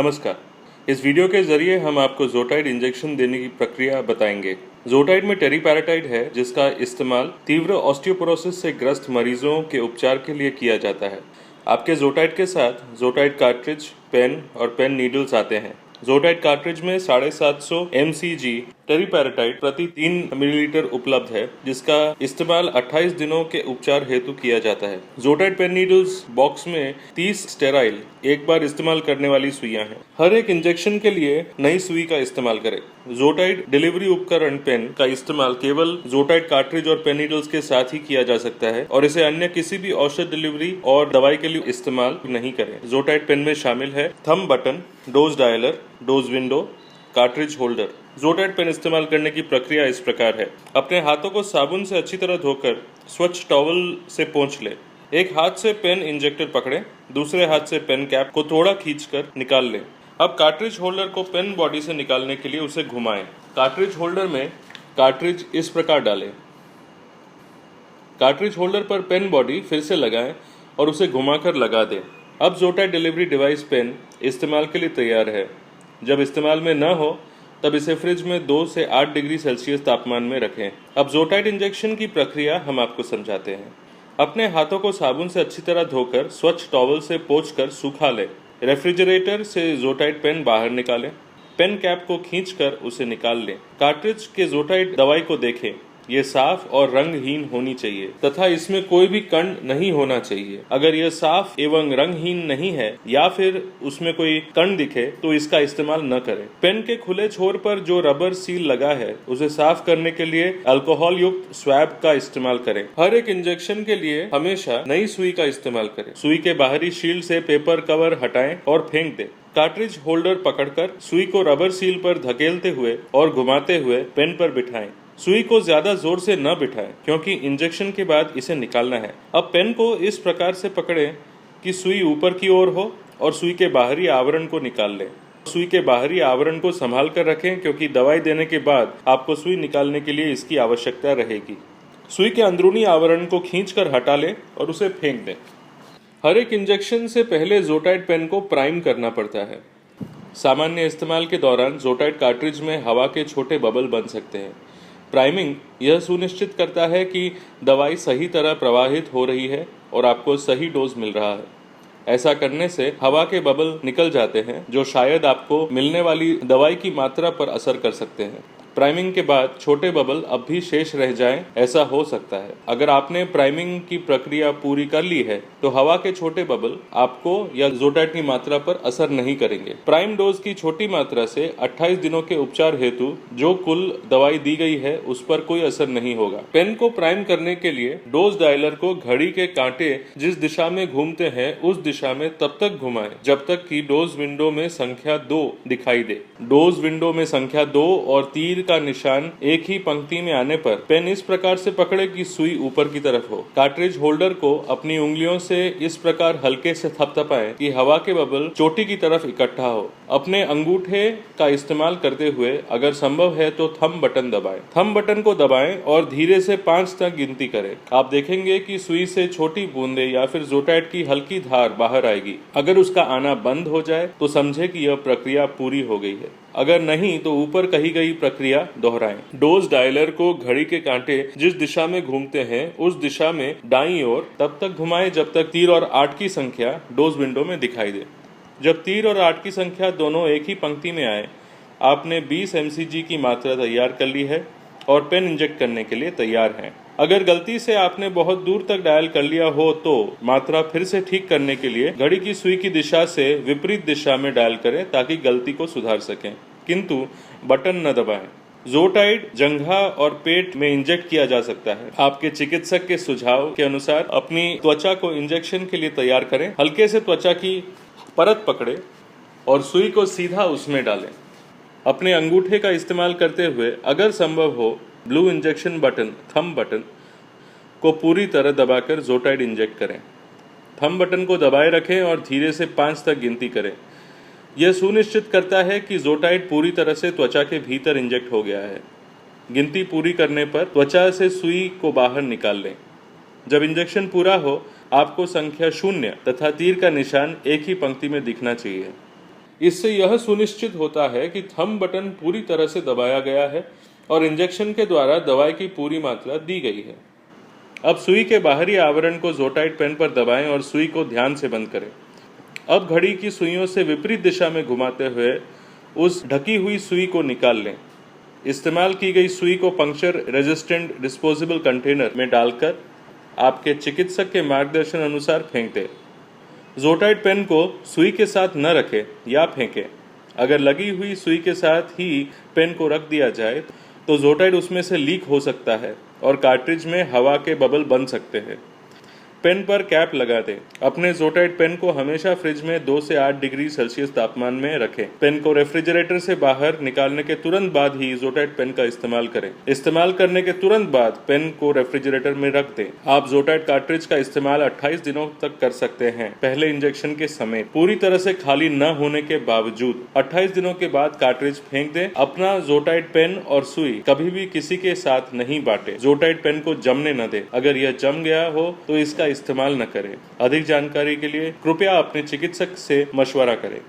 नमस्कार। इस वीडियो के जरिए हम आपको ज़ोटाइड इंजेक्शन देने की प्रक्रिया बताएंगे। ज़ोटाइड में टेरीपैराटाइड है जिसका इस्तेमाल तीव्र ऑस्टियोपोरोसिस से ग्रस्त मरीजों के उपचार के लिए किया जाता है। आपके ज़ोटाइड के साथ ज़ोटाइड कार्ट्रिज, पेन और पेन नीडल्स आते हैं। ज़ोटाइड कार्ट्रिज में 750 mcg टेरीपैराटाइड प्रति 3 मिलीलीटर उपलब्ध है, जिसका इस्तेमाल 28 दिनों के उपचार हेतु किया जाता है। ज़ोटाइड पेन नीडल्स बॉक्स में 30 स्टेराइल एक बार इस्तेमाल करने वाली सुइयां हैं। हर एक इंजेक्शन के लिए नई सुई का इस्तेमाल करें। ज़ोटाइड डिलीवरी उपकरण पेन का इस्तेमाल केवल ज़ोटाइड कार्ट्रिज और पेन नीडल्स के साथ ही किया जा सकता है और इसे अन्य किसी भी औषध डिलीवरी और दवाई के लिए इस्तेमाल नहीं करें। ज़ोटाइड पेन में शामिल है thumb button, dose dialer, dose window, cartridge holder. ज़ोटाइड पेन इस्तेमाल करने की प्रक्रिया इस प्रकार है। अपने हाथों को साबुन से अच्छी तरह धोकर स्वच्छ टॉवल से पोंछ लें। एक हाथ से पेन इंजेक्टर पकड़ें, दूसरे हाथ से पेन कैप को थोड़ा खींचकर निकाल लें। अब कार्ट्रिज होल्डर को पेन बॉडी से निकालने के लिए उसे घुमाएं। कार्ट्रिज होल्डर में कार्ट्रिज इस प्रकार डालें। कार्ट्रिज होल्डर पर पेन बॉडी फिर से लगाएं और उसे घुमाकर लगा दें। अब ज़ोटाइड डिलीवरी डिवाइस पेन इस्तेमाल के लिए तैयार है। जब इस्तेमाल में न हो तब इसे फ्रिज में 2 से 8 डिग्री सेल्सियस तापमान में रखें। अब ज़ोटाइड इंजेक्शन की प्रक्रिया हम आपको समझाते हैं। अपने हाथों को साबुन से अच्छी तरह धोकर स्वच्छ टॉवल से पोंछकर सूखा लें। रेफ्रिजरेटर से ज़ोटाइड पेन बाहर निकालें। पेन कैप को खींचकर उसे निकाल लें। कार्ट्रिज के ज़ोटाइड दवाई को देखें। ये साफ और रंगहीन होनी चाहिए तथा इसमें कोई भी कण नहीं होना चाहिए। अगर यह साफ एवं रंगहीन नहीं है या फिर उसमें कोई कण दिखे तो इसका इस्तेमाल न करें। पेन के खुले छोर पर जो रबर सील लगा है उसे साफ करने के लिए अल्कोहल युक्त स्वैब का इस्तेमाल करें। हर एक इंजेक्शन के लिए हमेशा नई सुई का इस्तेमाल करें। सुई के बाहरी शील्ड से पेपर कवर हटाएं और फेंक दें। कार्ट्रिज होल्डर पकड़कर सुई को रबर सील पर धकेलते हुए और घुमाते हुए पेन पर बिठाएं। सुई को ज्यादा जोर से न बिठाएं क्योंकि इंजेक्शन के बाद इसे निकालना है। अब पेन को इस प्रकार से पकड़ें कि सुई ऊपर की ओर हो और सुई के बाहरी आवरण को निकाल लें। सुई के बाहरी आवरण को संभाल कर रखें क्योंकि दवाई देने के बाद आपको सुई निकालने के लिए इसकी आवश्यकता रहेगी। सुई के अंदरूनी आवरण को खींचकर हटा लें और उसे फेंक दें। हर एक इंजेक्शन से पहले ज़ोटाइड पेन को प्राइम करना पड़ता है। सामान्य इस्तेमाल के दौरान ज़ोटाइड कार्ट्रिज में हवा के छोटे बबल बन सकते हैं। प्राइमिंग यह सुनिश्चित करता है कि दवाई सही तरह प्रवाहित हो रही है और आपको सही डोज मिल रहा है। ऐसा करने से हवा के बबल निकल जाते हैं जो शायद आपको मिलने वाली दवाई की मात्रा पर असर कर सकते हैं। प्राइमिंग के बाद छोटे बबल अब भी शेष रह जाएं, ऐसा हो सकता है। अगर आपने प्राइमिंग की प्रक्रिया पूरी कर ली है तो हवा के छोटे बबल आपको या ज़ोटाइड की मात्रा पर असर नहीं करेंगे। प्राइम डोज की छोटी मात्रा से 28 दिनों के उपचार हेतु जो कुल दवाई दी गई है उस पर कोई असर नहीं होगा। पेन को प्राइम करने के लिए डोज डायलर को घड़ी के कांटे जिस दिशा में घूमते हैं उस दिशा में तब तक घुमाएं जब तक कि डोज विंडो में संख्या 2 दिखाई दे। डोज विंडो में संख्या 2 और तीर का निशान एक ही पंक्ति में आने पर पेन इस प्रकार से पकड़े कि सुई ऊपर की तरफ हो। कार्ट्रिज होल्डर को अपनी उंगलियों से इस प्रकार हल्के से थपथपाएं कि हवा के बबल चोटी की तरफ इकट्ठा हो। अपने अंगूठे का इस्तेमाल करते हुए अगर संभव है तो थंब बटन दबाएं। थंब बटन को दबाएं और धीरे से 5 तक गिनती करें। आप देखेंगे कि सुई से छोटी बूंदे या फिर ज़ोटाइड की हल्की धार बाहर आएगी। अगर उसका आना बंद हो जाए तो समझे कि यह प्रक्रिया पूरी हो गई है। अगर नहीं तो ऊपर कही गई प्रक्रिया दोहराएं। डोज डायलर को घड़ी के कांटे जिस दिशा में घूमते हैं उस दिशा में दाईं ओर तब तक घुमाएं जब तक तीर और 8 की संख्या डोज विंडो में दिखाई दे। जब तीर और 8 की संख्या दोनों एक ही पंक्ति में आए, आपने 20 mcg की मात्रा तैयार कर ली है और पेन इंजेक्ट करने के लिए तैयार हैं। अगर गलती से आपने बहुत दूर तक डायल कर लिया हो तो मात्रा फिर से ठीक करने के लिए घड़ी की सुई की दिशा से विपरीत दिशा में डायल करें ताकि गलती को सुधार सकें, किंतु बटन न दबाएं। ज़ोटाइड जंघा और पेट में इंजेक्ट किया जा सकता है। आपके चिकित्सक के सुझाव के अनुसार अपनी त्वचा को इंजेक्शन के लिए तैयार करें। हल्के से त्वचा की परत पकड़ें और सुई को सीधा उसमें डालें। अपने अंगूठे का इस्तेमाल करते हुए अगर संभव हो blue injection button thumb button को पूरी तरह दबाकर ज़ोटाइड इंजेक्ट करें। थंब बटन को दबाए रखें और धीरे से 5 तक गिनती करें। यह सुनिश्चित करता है कि ज़ोटाइड पूरी तरह से त्वचा के भीतर इंजेक्ट हो गया है। गिनती पूरी करने पर त्वचा से सुई को बाहर निकाल लें। जब इंजेक्शन पूरा हो आपको संख्या 0 तथा तीर का निशान एक ही पंक्ति में दिखना चाहिए। इससे यह सुनिश्चित होता है कि थंब बटन पूरी तरह से दबाया गया है और इंजेक्शन के द्वारा दवाई की पूरी मात्रा दी गई है। अब सुई के बाहरी आवरण को ज़ोटाइड पेन पर दबाएं और सुई को ध्यान से बंद करें। अब घड़ी की सुइयों से विपरीत दिशा में घुमाते हुए उस ढकी हुई सुई को निकाल लें। इस्तेमाल की गई सुई को पंक्चर रेजिस्टेंट डिस्पोजेबल कंटेनर में डालकर आपके चिकित्सक के मार्गदर्शन अनुसार फेंक दें। ज़ोटाइड पेन को सुई के साथ न रखें या फेंकें। अगर लगी हुई सुई के साथ ही पेन को रख दिया जाए तो ज़ोटाइड उसमें से लीक हो सकता है और कार्ट्रिज में हवा के बबल बन सकते हैं। पेन पर कैप लगा दें। अपने ज़ोटाइड पेन को हमेशा फ्रिज में 2 से 8 डिग्री सेल्सियस तापमान में रखें। पेन को रेफ्रिजरेटर से बाहर निकालने के तुरंत बाद ही ज़ोटाइड पेन का इस्तेमाल करें। इस्तेमाल करने के तुरंत बाद पेन को रेफ्रिजरेटर में रख दें। आप ज़ोटाइड कार्ट्रिज का इस्तेमाल 28 दिनों तक कर सकते हैं, पहले इंजेक्शन के समय। पूरी तरह से खाली न होने के बावजूद 28 दिनों के बाद कार्ट्रिज फेंक दें। अपना ज़ोटाइड पेन और सुई कभी भी किसी के साथ नहीं बांटे। ज़ोटाइड पेन को जमने न दें। अगर यह जम गया हो तो इसका इस्तेमाल न करें। अधिक जानकारी के लिए कृपया अपने चिकित्सक से मशवरा करें।